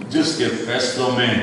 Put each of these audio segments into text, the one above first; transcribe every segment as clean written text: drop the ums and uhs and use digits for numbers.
جس کے فیصلوں میں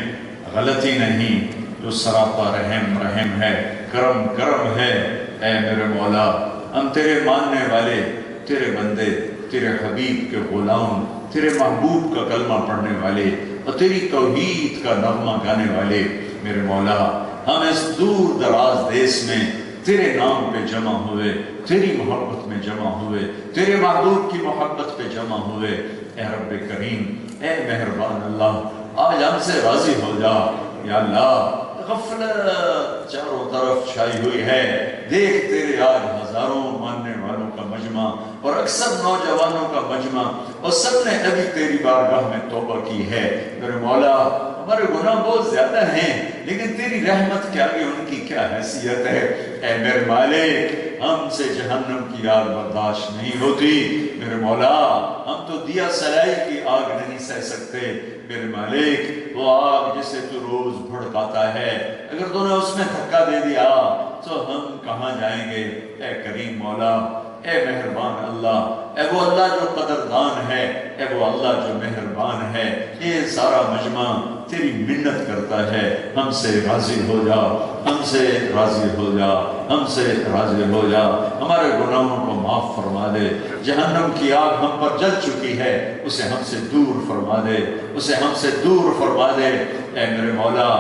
غلطی نہیں، جو سراپا رحم رحم ہے، کرم کرم ہے۔ اے میرے مولا، ہم تیرے ماننے والے، تیرے بندے، تیرے حبیب کے غلام، تیرے محبوب کا کلمہ پڑھنے والے اور تیری توحید کا نغمہ گانے والے میرے مولا، ہم اس دور دراز دیس میں تیرے نام پہ جمع ہوئے، تیری محبت میں جمع ہوئے، تیرے محبوب کی محبت پہ جمع ہوئے۔ اے رب کریم، اے مہربان اللہ، آج ہم سے راضی ہو جا یا اللہ۔ غفلت چاروں طرف چھائی ہوئی ہے، دیکھ تیرے آج ہزاروں ماننے والوں کا مجمع اور اکثر نوجوانوں کا مجمع، اور سب نے ابھی تیری بارگاہ میں توبہ کی ہے۔ میرے مولا، ہمارے گناہ بہت زیادہ ہیں، لیکن تیری رحمت کے آگے ان کی کیا حیثیت ہے۔ اے میرے مالک، ہم سے جہنم کی آگ برداشت نہیں ہوتی۔ میرے مولا، ہم تو دیا سلائی کی آگ نہیں سہ سکتے۔ میرے مالک، وہ آگ جسے تو روز بھڑکاتا ہے، اگر تو نے اس میں دھکا دے دیا تو ہم کہاں جائیں گے۔ اے کریم مولا، اے مہربان اللہ، اے وہ اللہ جو قدردان ہے، اے وہ اللہ جو مہربان ہے، یہ سارا مجمع تیری منت کرتا ہے، ہم سے راضی ہو جا، ہم سے راضی ہو جا، ہم سے راضی ہو جا، ہمارے گناہوں کو معاف فرما دے۔ جہنم کی آگ ہم پر جل چکی ہے، اسے ہم سے دور فرما دے، اسے ہم سے دور فرما دے۔ اے میرے مولا،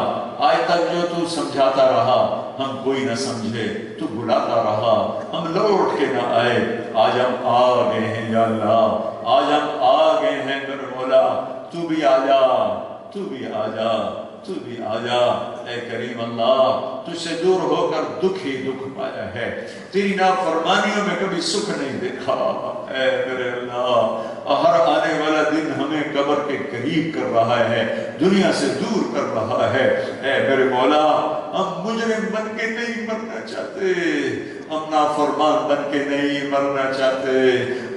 آج تک جو تو سمجھاتا رہا ہم کوئی نہ سمجھے، تو بلاتا رہا ہم لوٹ کے نہ آئے، آج ہم آ گئے ہیں یا اللہ، آج ہم آ گئے ہیں میرے مولا، تو بھی آ جا، تو بھی آ جا، تو بھی آ جا۔ اے کریم اللہ، تجھ سے دور ہو کر دکھ ہی دکھ پایا ہے، تیری نافرمانیوں میں کبھی سکھ نہیں دیکھا۔ اے میرے اللہ، ہر آنے والا دن ہمیں قبر کے قریب کر رہا ہے، دنیا سے دور کر رہا ہے۔ اے میرے مولا، ہم مجرم بن کے نہیں مرنا چاہتے، ہم نافرمان بن کے نہیں مرنا چاہتے۔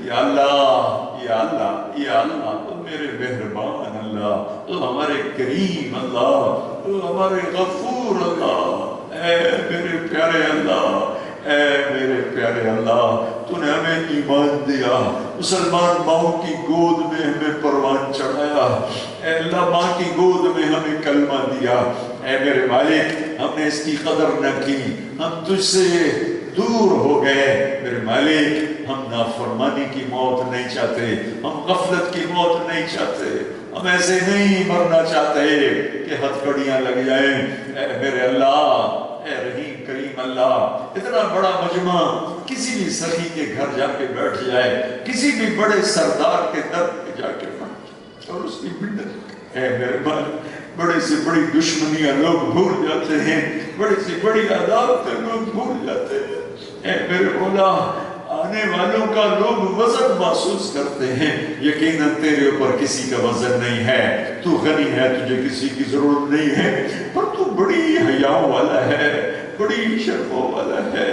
یا اللہ، یا اللہ، یا اللہ، تو میرے مہربان اللہ، تو ہمارے کریم اللہ، تو ہمارے غفور اللہ، اے میرے پیارے اللہ، اے میرے پیارے اللہ، تو نے ہمیں ایمان دیا، مسلمان ماں کی گود میں ہمیں پروان چڑھایا، اے اللہ ماں کی گود میں ہمیں کلمہ دیا۔ اے میرے مالک، ہم نے اس کی قدر نہ کی، ہم تجھ سے دور ہو گئے۔ میرے مالک، ہم نافرمانی کی موت نہیں چاہتے، ہم غفلت کی موت نہیں چاہتے، ہم ایسے نہیں مرنا چاہتے کہ ہتھکڑیاں لگ جائیں۔ اے میرے اللہ، اے رحیم کریم اللہ، اتنا بڑا مجمع کسی بھی سخی کے گھر جا کے بیٹھ جائے، کسی بھی بڑے سردار کے در پہ جا کے بیٹھ اور اس کی منت، اے میرے مالک، بڑے سے بڑی دشمنیاں لوگ بھول جاتے ہیں، بڑی سے بڑی عداوتیں لوگ بھول جاتے ہیں۔ اے میرے مولا، آنے والوں کا لوگ وزن محسوس کرتے ہیں، یقیناً تیرے اوپر کسی کا وزن نہیں ہے، تو غنی ہے، تجھے کسی کی ضرورت نہیں ہے، پر تو بڑی حیاؤں والا ہے، بڑی شرموں والا ہے،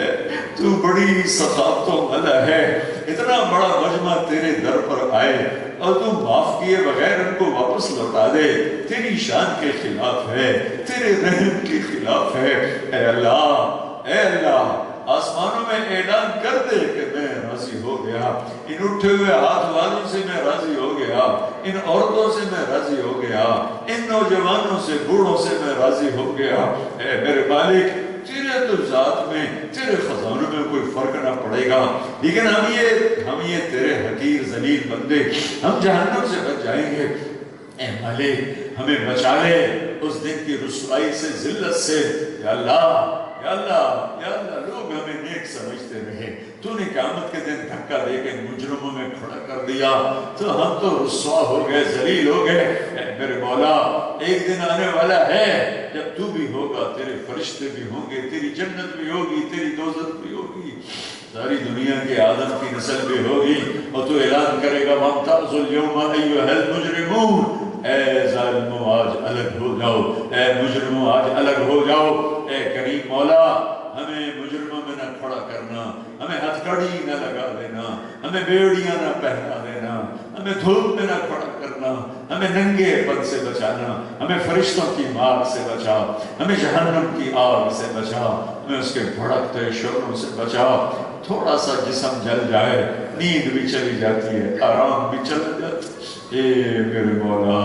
تو بڑی ثقافتوں والا ہے۔ اتنا بڑا مجمع تیرے در پر آئے اور تو معاف کیے بغیر ان کو واپس لوٹا دے، تیری شان کے خلاف ہے، تیرے رحم کے خلاف ہے۔ اے اللہ، اے اللہ، آسمانوں میں اعلان کر دے کہ میں راضی ہو گیا، ان اٹھے ہوئے ہاتھ والوں سے میں راضی ہو گیا، ان عورتوں سے میں راضی ہو گیا، ان نوجوانوں سے بوڑھوں سے میں راضی ہو گیا۔ اے میرے مالک، تیرے تو ذات میں، تیرے خزانوں میں کوئی فرق نہ پڑے گا، لیکن ہم یہ تیرے حقیر ذلیل بندے، ہم جہنم سے بچ جائیں گے۔ اے مالک، ہمیں بچا لے اس دن کی رسوائی سے، ذلت سے۔ یا اللہ، یا اللہ، یا اللہ، لوگ ہمیں نیک سمجھتے رہے، تو نے قیامت کے دن دھکا دے کے مجرموں میں کھڑا کر دیا تو ہم تو رسوا ہو گئے، ذلیل ہو گئے۔ اے میرے مولا، ایک دن آنے والا ہے جب تو بھی ہوگا، تیرے فرشتے بھی ہوں گے، تیری جنت بھی ہوگی، تیری دوزخ بھی ہوگی، ساری دنیا کے آدم کی نسل بھی ہوگی، اور تو اعلان کرے گا وَامْتَازُوا الْيَوْمَ أَيُّهَا الْمُجْرِمُونَ، اے ظالموں آج الگ ہو جاؤ، اے مجرموں آج الگ ہو جاؤ۔ اے کریم مولا، ہمیں مجرموں میں نہ کھڑا کرنا، ہمیں ہتھکڑی نہ لگا دینا، ہمیں بیڑیاں نہ پہنا دینا، ہمیں دھوپ میں نہ کھڑا کرنا، ہمیں ننگے پن سے بچانا، ہمیں فرشتوں کی مار سے بچا، ہمیں جہنم کی آگ سے بچا، ہمیں اس کے بھڑکتے شعلوں سے بچا۔ تھوڑا سا جسم جل جائے، نیند بھی چلی جاتی ہے، آرام بھی چلا جاتا ہے۔ اے میرے مولا،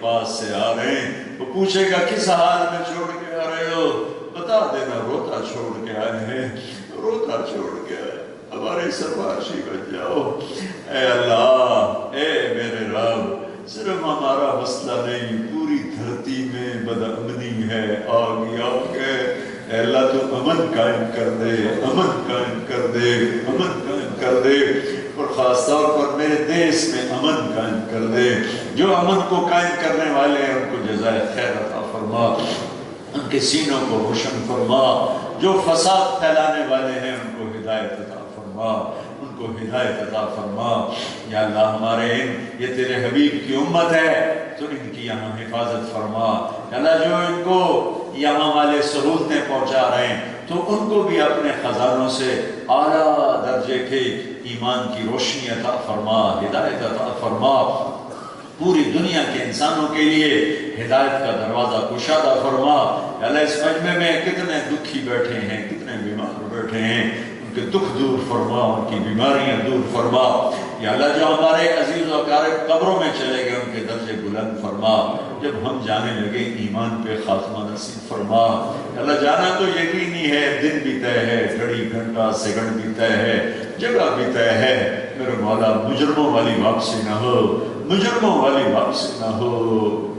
پاس سے آ رہے ہیں، وہ پوچھے گا کس حال میں چھوڑ کے آ رہے ہو؟ بتا دینا روتا چھوڑ کے آئے ہیں، روتا چھوڑ کے آئے، ہمارے سرفارشی بن جاؤ۔ اے اللہ، اے میرے رب، صرف ہمارا مسئلہ نہیں، پوری دھرتی میں بدامنی ہے، آگ ہے۔ اے اللہ تو امن قائم کر دے، امن قائم کر دے، امن قائم کر دے، اور خاص طور پر میرے دیش میں امن قائم کر دے۔ جو امن کو قائم کرنے والے ہیں ان کو جزائے خیر عطا فرما، ان کے سینوں کو روشن فرما۔ جو فساد پھیلانے والے ہیں ان کو ہدایت عطا فرما، ان کو ہدایت عطا فرما۔ یا اللہ ہمارے یہ تیرے حبیب کی امت ہے تو ان کی یہاں حفاظت فرما۔ یا اللہ جو ان کو یہاں والے سہولتیں پہنچا رہے ہیں تو ان کو بھی اپنے خزانوں سے اعلیٰ درجے کے ایمان کی روشنی عطا فرما، ہدایت عطا فرما۔ پوری دنیا کے انسانوں کے لیے ہدایت کا دروازہ کشادہ فرما۔ اللہ اس مجمع میں کتنے دکھی بیٹھے ہیں، کتنے بیمار بیٹھے ہیں، ان کے دکھ دور فرما، ان کی بیماریاں دور فرما۔ یا اللہ جو ہمارے عزیز و اقارب قبروں میں چلے گئے ان کے درجے بلند فرما، جب ہم جانے لگے ایمان پہ خاتمہ نصیب فرما۔ اللہ جانا تو یقینی ہے، دن بھی طے ہے، گھڑی گھنٹہ سیکنڈ بھی طے ہے، جگہ بھی طے ہے۔ میرے مولا مجرموں والی واپسی نہ ہو، مجرموں والی واپسی نہ ہو۔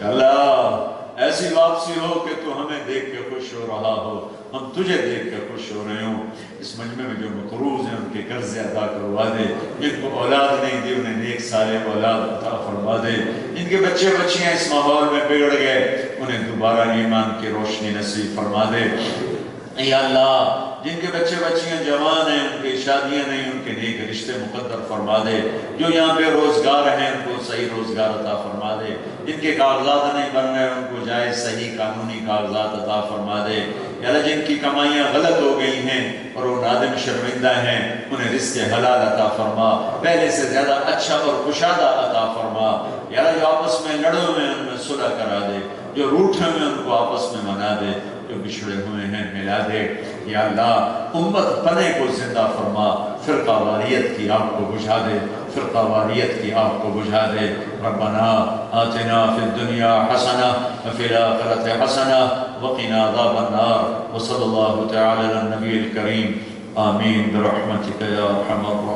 یا اللہ ایسی واپسی ہو کہ تو ہمیں دیکھ کے خوش ہو رہا ہو، ہم تجھے دیکھ کے خوش ہو رہے ہوں۔ اس مجمع میں جو مقروض ہیں ان کے قرض ادا کروا دے، جن کو اولاد نہیں دی انہیں نیک صالح اولاد عطا فرما دے، جن کے بچے بچیاں اس ماحول میں بگڑ گئے انہیں دوبارہ ایمان کی روشنی نصیب فرما دے۔ یا اللہ جن کے بچے بچیاں جوان ہیں ان کی شادیاں نہیں، ان کے نیک رشتے مقدر فرما دے۔ جو یہاں بے روزگار ہیں ان کو صحیح روزگار عطا فرما دے۔ جن کے کاغذات نہیں بن رہے ان کو جائز صحیح قانونی کاغذات عطا فرما دے۔ یا اللہ جن کی کمائیاں غلط ہو گئی ہیں اور وہ نادم شرمندہ ہیں انہیں رزق حلال عطا فرما، پہلے سے زیادہ اچھا اور کشادہ عطا فرما۔ یا اللہ جو آپس میں لڑے ہوئے ہیں ان میں صلح کرا دے، جو روٹھے ہوئے ان کو آپس میں منا دے، جو بچھڑے ہوئے ہیں ملا دے۔ یا اللہ امت پنے کو زندہ فرما، فرقہ واریت کی آگ کو بجھا دے، فرقہ واریت کی آگ کو بجھا دے۔ ربنا آتنا فی الدنیا حسنہ وفی الآخرۃ حسنہ وقنا عذاب النار، وصلی اللہ تعالی علی النبی الکریم، آمین برحمتک یا ارحم الراحمین۔